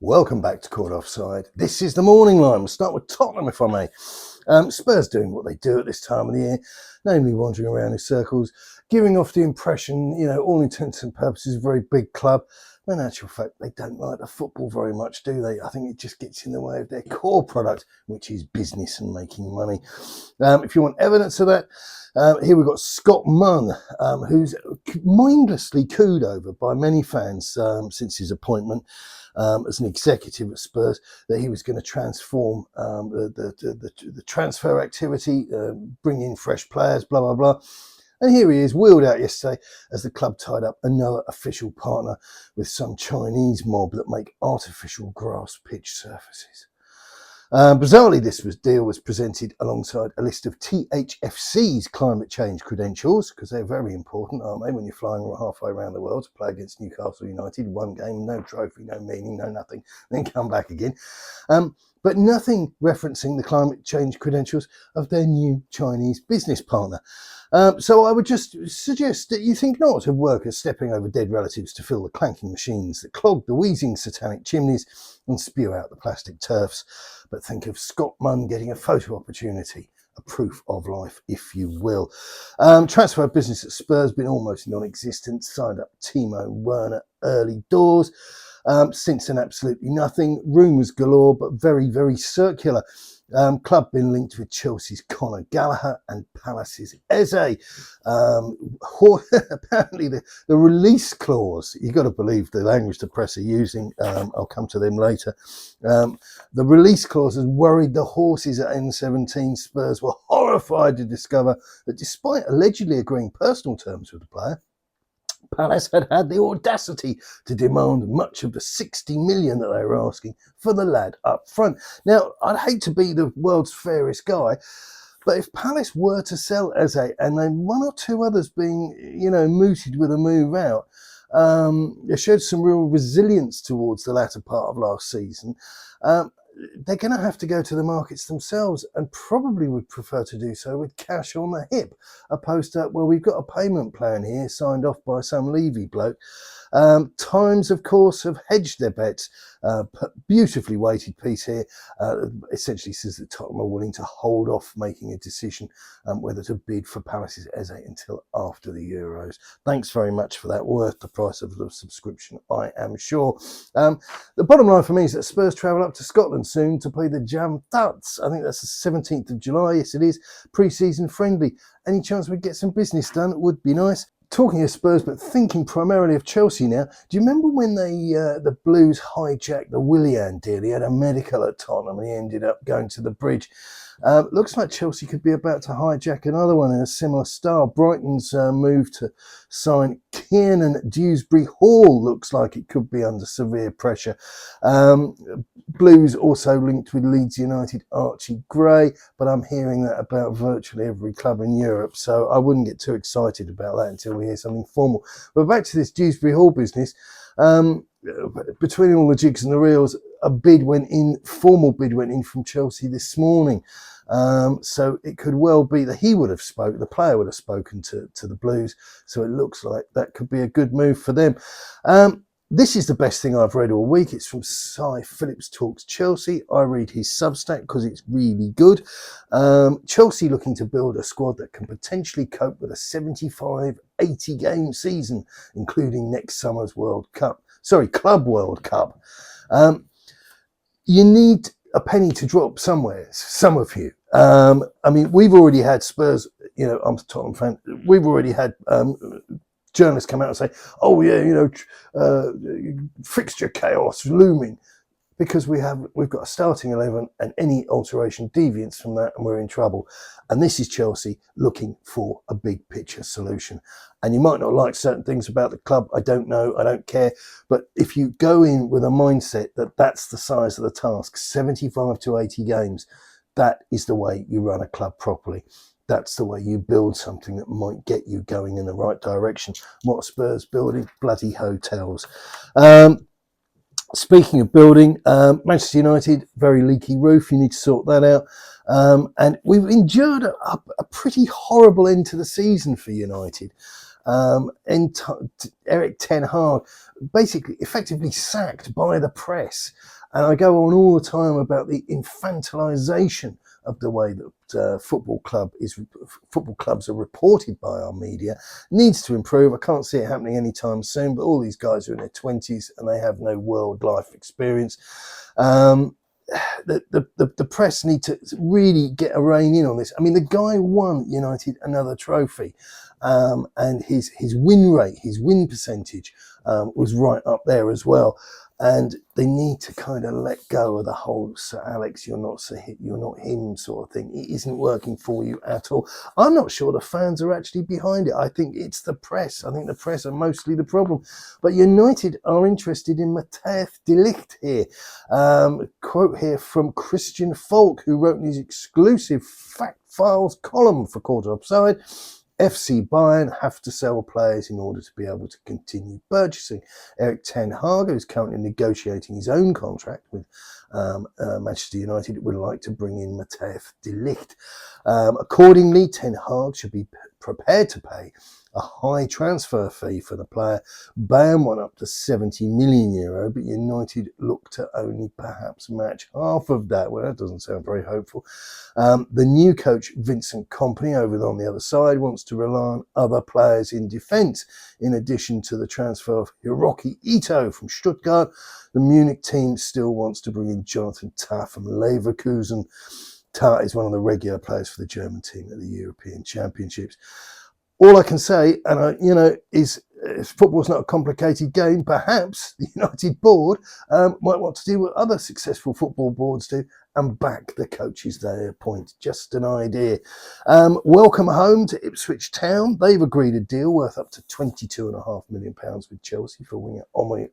Welcome back to Caught Offside. This is the morning line. We'll start with Tottenham, if I may. Spurs doing what they do at this time of the year, namely wandering around in circles, giving off the impression, all intents and purposes, a very big club. But in actual fact, they don't like the football very much, do they? I think it just gets in the way of their core product, which is business and making money. If you want evidence of that, here we've got Scott Munn, who's mindlessly cooed over by many fans since his appointment as an executive at Spurs, that he was going to transform the transfer activity, bring in fresh players, blah, blah, blah. And here he is, wheeled out yesterday as the club tied up another official partner with some Chinese mob that make artificial grass pitch surfaces. Bizarrely, this deal was presented alongside a list of THFC's climate change credentials, because they're very important, aren't they, when you're flying halfway around the world to play against Newcastle United, one game, no trophy, no meaning, no nothing, then come back again. But nothing referencing the climate change credentials of their new Chinese business partner. So I would just suggest that you think not of workers stepping over dead relatives to fill the clanking machines that clog the wheezing satanic chimneys and spew out the plastic turfs, but think of Scott Munn getting a photo opportunity, a proof of life, if you will. Transfer business at Spurs been almost non-existent, signed up Timo Werner early doors. Since then, absolutely nothing. Rumours galore, but very, very circular. Club been linked with Chelsea's Conor Gallagher and Palace's Eze. Apparently, the release clause, you've got to believe the language the press are using, I'll come to them later. The release clause has worried the horses at N17. Spurs were horrified to discover that despite allegedly agreeing personal terms with the player, Palace had the audacity to demand much of the 60 million that they were asking for the lad up front. Now, I'd hate to be the world's fairest guy, but if Palace were to sell Eze and then one or two others being, mooted with a move out, they showed some real resilience towards the latter part of last season. They're going to have to go to the markets themselves and probably would prefer to do so with cash on the hip, opposed to, well, we've got a payment plan here signed off by some Levy bloke. Times, of course, have hedged their bets. Beautifully weighted piece here. Essentially says that Tottenham are willing to hold off making a decision whether to bid for Palace's Eze until after the Euros. Thanks very much for that. Worth the price of the subscription, I am sure. The bottom line for me is that Spurs travel up to Scotland soon to play the Jam Thuts. I think that's the 17th of July. Yes, it is. Pre-season friendly. Any chance we'd get some business done would be nice. Talking of Spurs, but thinking primarily of Chelsea now, do you remember when the Blues hijacked the Willian deal? He had a medical at Tottenham and he ended up going to the bridge. Looks like Chelsea could be about to hijack another one in a similar style. Brighton's move to sign Kiernan Dewsbury-Hall looks like it could be under severe pressure. Blues also linked with Leeds United Archie Gray, but I'm hearing that about virtually every club in Europe, so I wouldn't get too excited about that until we hear something formal. But back to this Dewsbury-Hall business. Between all the jigs and the reels, a formal bid went in from Chelsea this morning. So it could well be that the player would have spoken to the Blues. So it looks like that could be a good move for them. This is the best thing I've read all week. It's from Cy Phillips Talks Chelsea. I read his Substack because it's really good. Chelsea looking to build a squad that can potentially cope with a 75-80 game season, including next summer's Club World Cup. You need a penny to drop somewhere, some of you. We've already had Spurs, I'm a Tottenham fan, we've already had journalists come out and say, oh yeah, fixture chaos looming, because we've got a starting 11 and any alteration deviates from that and we're in trouble. And this is Chelsea looking for a big picture solution. And you might not like certain things about the club. I don't know. I don't care. But if you go in with a mindset that that's the size of the task, 75 to 80 games, that is the way you run a club properly. That's the way you build something that might get you going in the right direction. What are Spurs building? Bloody hotels. Speaking of building, Manchester United, very leaky roof. You need to sort that out. And we've endured a pretty horrible end to the season for United. Eric Ten Hag, basically effectively sacked by the press. And I go on all the time about the infantilization of the way that football clubs are reported by our media. Needs to improve. I can't see it happening anytime soon, but all these guys are in their 20s and they have no world life experience. The press need to really get a rein in on this. I mean, the guy won United another trophy, and his win rate, his win percentage was right up there as well. And they need to kind of let go of the whole Sir Alex, you're not him sort of thing. It isn't working for you at all. I'm not sure the fans are actually behind it. I think it's the press. I think the press are mostly the problem. But United are interested in Matthijs de Ligt here. Quote here from Christian Falk, who wrote in his exclusive Fact Files column for CaughtOffside. FC Bayern have to sell players in order to be able to continue purchasing. Eric Ten Hag, who's currently negotiating his own contract with Manchester United, would like to bring in Matthijs de Ligt. Accordingly, Ten Hag should be prepared to pay a high transfer fee for the player. Bayern went up to €70 million, but United look to only perhaps match half of that. Well, that doesn't sound very hopeful. The new coach, Vincent Kompany, over on the other side, wants to rely on other players in defence. In addition to the transfer of Hiroki Ito from Stuttgart, the Munich team still wants to bring in Jonathan Tah from Leverkusen. Tah is one of the regular players for the German team at the European Championships. All I can say, is football's not a complicated game. Perhaps the United board might want to do what other successful football boards do and back the coaches they appoint. Just an idea. Welcome home to Ipswich Town. They've agreed a deal worth up to £22.5 million with Chelsea for winger Omari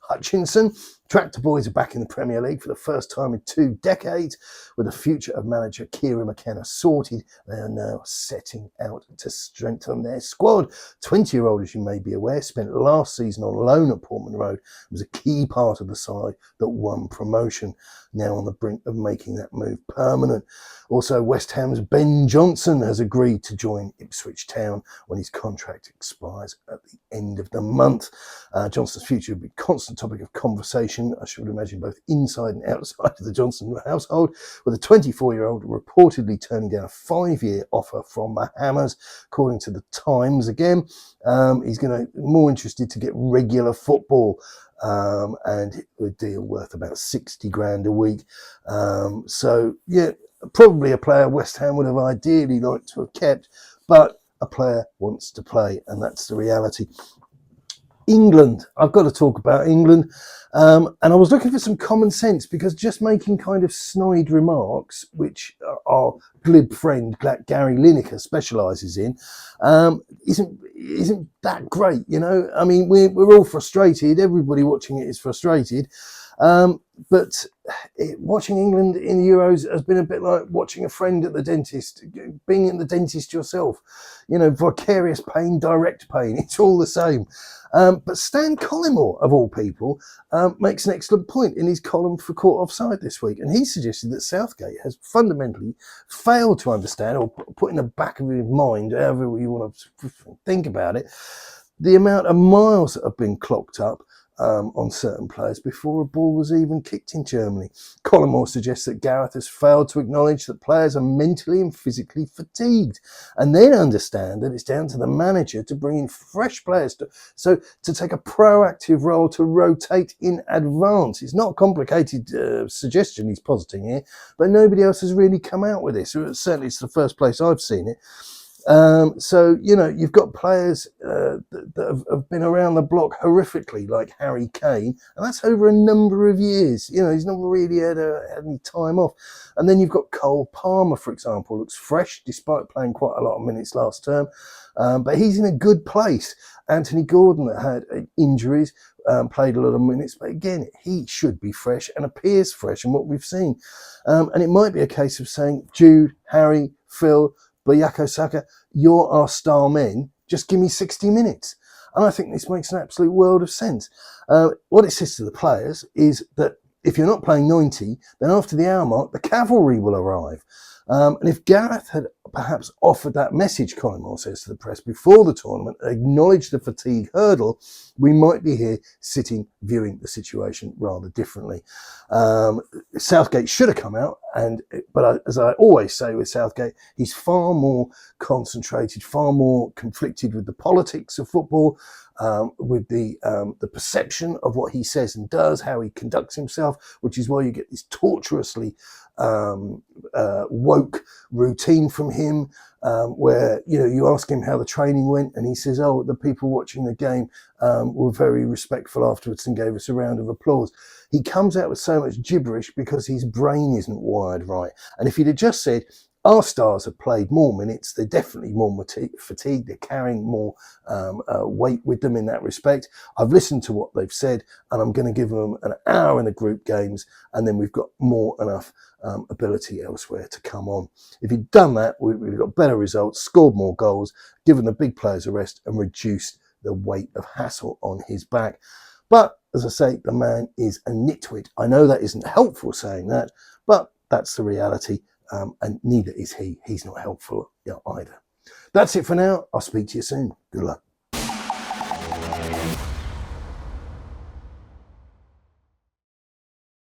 Hutchinson. Tractor Boys are back in the Premier League for the first time in 2 decades. With the future of manager Kieran McKenna sorted, they are now setting out to strengthen their squad. 20-year-old, as you may be aware, spent last season on loan at Portman Road, was a key part of the side that won promotion. Now on the brink of making that move permanent. Also, West Ham's Ben Johnson has agreed to join Ipswich Town when his contract expires at the end of the month. Johnson's future will be a constant topic of conversation, I should imagine, both inside and outside of the Johnson household, with a 24-year-old reportedly turning down a 5-year offer from the Hammers, according to the Times. Again, he's going to more interested to get regular football. And a deal worth about 60 grand a week. So, yeah, probably a player West Ham would have ideally liked to have kept, but a player wants to play, and that's the reality. England, I've got to talk about England. And I was looking for some common sense, because just making kind of snide remarks, which our glib friend Gary Lineker specialises in, isn't that great, I mean, we're all frustrated. Everybody watching it is frustrated. But watching England in the Euros has been a bit like watching a friend at the dentist, being at the dentist yourself. Vicarious pain, direct pain, it's all the same. But Stan Collymore, of all people, makes an excellent point in his column for CaughtOffside this week. And he suggested that Southgate has fundamentally failed to understand, or put in the back of his mind, however you want to think about it, the amount of miles that have been clocked up on certain players before a ball was even kicked in Germany. Collymore suggests that Gareth has failed to acknowledge that players are mentally and physically fatigued, and then understand that it's down to the manager to bring in fresh players to take a proactive role to rotate in advance. It's not a complicated suggestion he's positing here, but nobody else has really come out with this. Certainly it's the first place I've seen it. So, you've got players that have been around the block horrifically, like Harry Kane, and that's over a number of years. He's not really had any time off. And then you've got Cole Palmer, for example, looks fresh despite playing quite a lot of minutes last term, but he's in a good place. Anthony Gordon, that had injuries, played a lot of minutes, but again, he should be fresh and appears fresh in what we've seen. And it might be a case of saying, Jude, Harry, Phil, Bukayo Saka, you're our star men, just give me 60 minutes. And I think this makes an absolute world of sense. What it says to the players is that if you're not playing 90, then after the hour mark, the cavalry will arrive. And if Gareth had perhaps offered that message, Collymore says to the press, before the tournament, acknowledged the fatigue hurdle, we might be here sitting viewing the situation rather differently. Southgate should have come out, but as I always say with Southgate, he's far more concentrated, far more conflicted with the politics of football, with the perception of what he says and does, how he conducts himself, which is why you get this tortuously woke routine from him, where you ask him how the training went and he says, oh, the people watching the game were very respectful afterwards and gave us a round of applause. He comes out with so much gibberish because his brain isn't wired right. And if he'd have just said, our stars have played more minutes, they're definitely more fatigued, they're carrying more weight with them in that respect. I've listened to what they've said and I'm going to give them an hour in the group games, and then we've got more enough ability elsewhere to come on. If he'd done that, we'd have got better results, scored more goals, given the big players a rest and reduced the weight of hassle on his back. But as I say, the man is a nitwit. I know that isn't helpful saying that, but that's the reality. And neither is he. He's not helpful either. That's it for now. I'll speak to you soon. Good luck.